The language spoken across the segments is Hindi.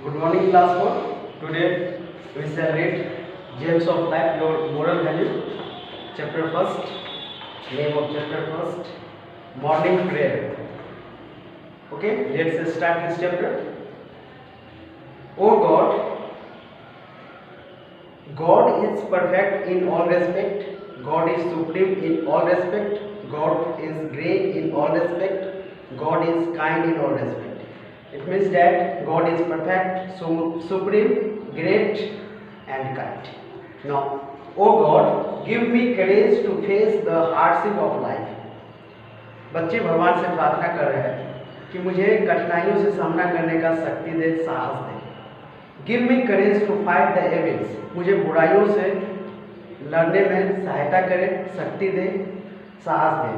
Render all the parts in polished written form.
Good morning, class 4. Today we shall read Gems of Life, Your Moral Value, chapter 1st. Name of chapter 1st, Morning Prayer. Okay, let's start this chapter. Oh God, God is perfect in all respect. God is supreme in all respect. God is great in all respect. God is kind in all respect. It means that God is perfect, supreme, great and kind. Now, oh God, give me courage to face the hardship of life. बच्चे भगवान से प्रार्थना कर रहे हैं कि मुझे कठिनाइयों से सामना करने का शक्ति दे, साहस दे. Give me courage to fight the evils. मुझे बुराइयों से लड़ने में सहायता करे, शक्ति दे, साहस दे.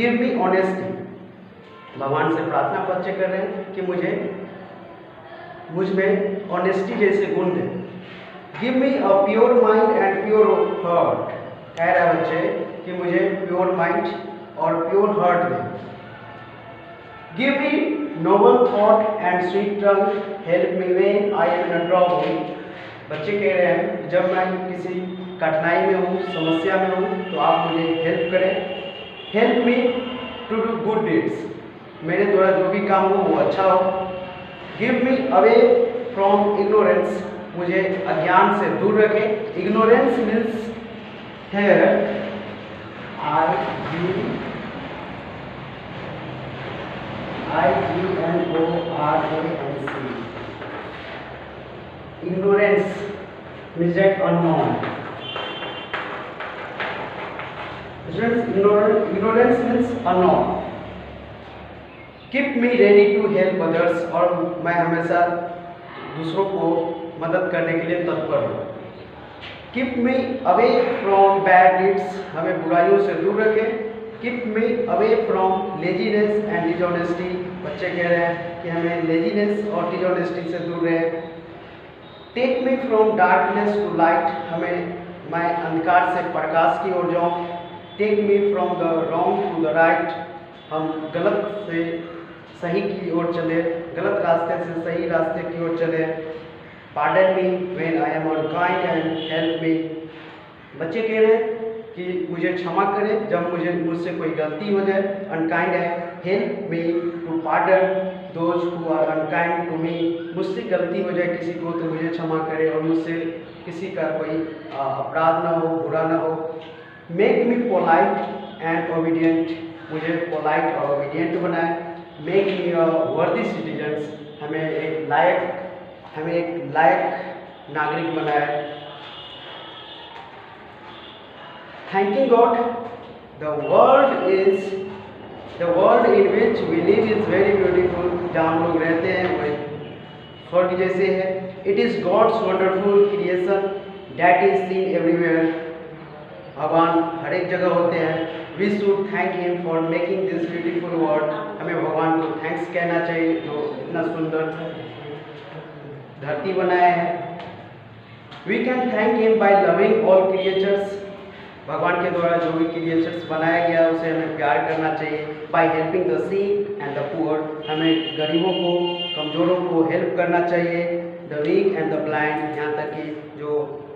गिव मी ऑनेस्टी. भगवान से प्रार्थना बच्चे कर रहे हैं कि मुझ में ऑनेस्टी जैसे गुण दे. Give me a pure mind and pure heart. कह रहे हैं बच्चे कि मुझे प्योर माइंड और प्योर हार्ट दे. Give me noble thought and sweet tongue. Help me when I am in trouble. बच्चे कह रहे हैं जब मैं किसी कठिनाई में हूँ, समस्या में हूँ, तो आप मुझे हेल्प करें. Help me to do good deeds. मेरे द्वारा जो भी काम हो वो अच्छा हो. Give me away from ignorance. मुझे अज्ञान से दूर रखे. Ignorance means here IGNORANC. Ignorance means that unknown. Ignorance means unknown. Keep me ready to help others. और मैं हमेशा दूसरों को मदद करने के लिए तत्पर हूँ. Keep me away from bad deeds. हमें बुराइयों से दूर रखें. Keep me away from laziness and dishonesty. बच्चे कह रहे हैं कि हमें laziness और dishonesty से दूर रहे. Take me from darkness to light. मैं अंधकार से प्रकाश की ओर जाऊँ. Take me from the wrong to the right. हम गलत से सही की ओर चले, गलत रास्ते से सही रास्ते की ओर चले. Pardon me when I am unkind and help me. बच्चे कह रहे हैं कि मुझे क्षमा करें जब मुझसे कोई गलती हो जाए. अनकाइंड है. Help me to pardon those who are unkind to me. मुझसे गलती हो जाए किसी को तो मुझे क्षमा करे और मुझसे किसी का कोई अपराध ना हो, बुरा ना हो. Make me polite and obedient. मुझे पोलाइट और ओबीडियंट बनाए. मेक मी अ वर्दी सिटीजन्स. हमें एक लायक नागरिक बनाए. Thanking God, the world in which we live is very beautiful. जहाँ हम लोग रहते हैं वही स्वर्ग जैसे है. It is God's wonderful creation that is seen everywhere. भगवान हर एक जगह होते हैं. We should thank Him for making this beautiful world. हमें भगवान को थैंक्स कहना चाहिए जो इतना सुंदर धरती बनाया है. We can thank Him by loving all creatures. भगवान के द्वारा जो भी क्रिएचर्स बनाया गया उसे हमें प्यार करना चाहिए. By helping the sick and the poor. हमें गरीबों को, कमज़ोरों को हेल्प करना चाहिए. The weak and the blind. यहाँ तक कि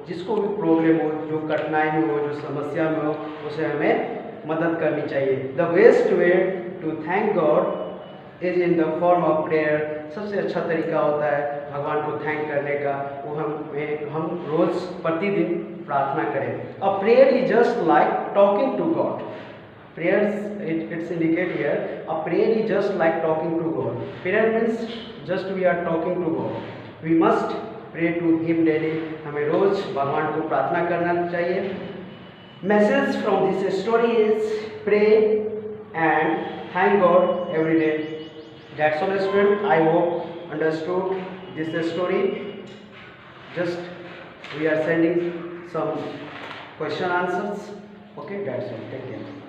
जिसको भी प्रॉब्लम हो, जो कठिनाई में हो, जो समस्या में हो, उसे हमें मदद करनी चाहिए. The best way to thank God is in the form of prayer. सबसे अच्छा तरीका होता है भगवान को थैंक करने का, वो हम रोज़ प्रतिदिन प्रार्थना करें. A prayer is just like talking to God. Prayers it's indicate here. A prayer is just like talking to God. Prayer means just we are talking to God. We must pray to him daily. हमें रोज़ भगवान को प्रार्थना करना चाहिए. Message from this story is pray and thank God every day. That's all, student. I hope understood this story. Just we are sending some question answers. Okay, that's all. Take care.